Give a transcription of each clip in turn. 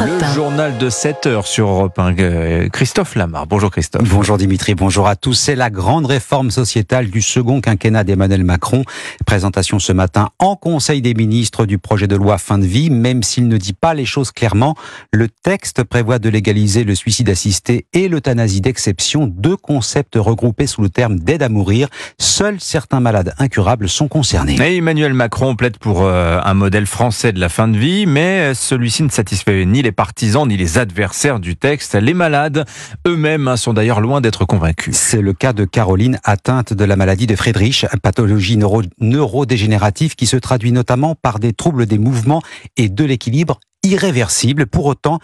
Le journal de 7h sur Europe 1. Christophe Lamar. Bonjour Christophe. Bonjour Dimitri, bonjour à tous. C'est la grande réforme sociétale du second quinquennat d'Emmanuel Macron. Présentation ce matin en Conseil des ministres du projet de loi fin de vie. Même s'il ne dit pas les choses clairement, le texte prévoit de légaliser le suicide assisté et l'euthanasie d'exception, deux concepts regroupés sous le terme d'aide à mourir. Seuls certains malades incurables sont concernés. Et Emmanuel Macron plaide pour un modèle français de la fin de vie, mais celui-ci ne satisfait ni les partisans ni les adversaires du texte. Les malades eux-mêmes sont d'ailleurs loin d'être convaincus. C'est le cas de Caroline, atteinte de la maladie de Friedreich, pathologie neurodégénérative qui se traduit notamment par des troubles des mouvements et de l'équilibre irréversible. Pour autant,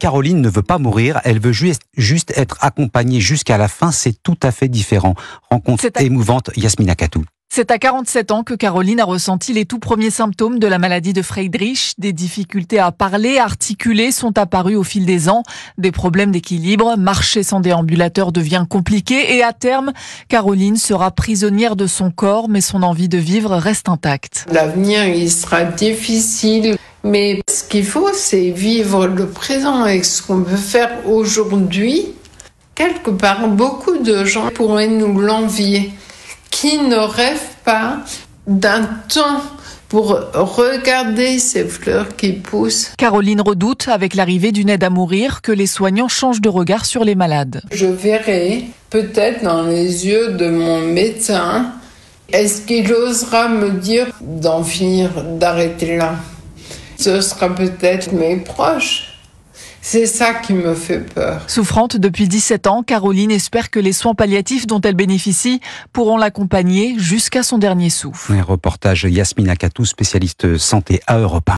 Caroline ne veut pas mourir, elle veut juste être accompagnée jusqu'à la fin. C'est tout à fait différent. Rencontre émouvante, Yasmina Katou. C'est à 47 ans que Caroline a ressenti les tout premiers symptômes de la maladie de Friedreich. Des difficultés à parler, articuler sont apparues au fil des ans. Des problèmes d'équilibre, marcher sans déambulateur devient compliqué et à terme, Caroline sera prisonnière de son corps, mais son envie de vivre reste intacte. L'avenir, il sera difficile, mais ce qu'il faut, c'est vivre le présent avec ce qu'on peut faire aujourd'hui. Quelque part, beaucoup de gens pourraient nous l'envier. Qui ne rêve pas d'un temps pour regarder ces fleurs qui poussent. Caroline redoute, avec l'arrivée d'une aide à mourir, que les soignants changent de regard sur les malades. Je verrai peut-être dans les yeux de mon médecin, est-ce qu'il osera me dire d'en finir, d'arrêter là? Ce sera peut-être mes proches. C'est ça qui me fait peur. Souffrante depuis 17 ans, Caroline espère que les soins palliatifs dont elle bénéficie pourront l'accompagner jusqu'à son dernier souffle. Un reportage Yasmina Katou, spécialiste santé à Europe 1.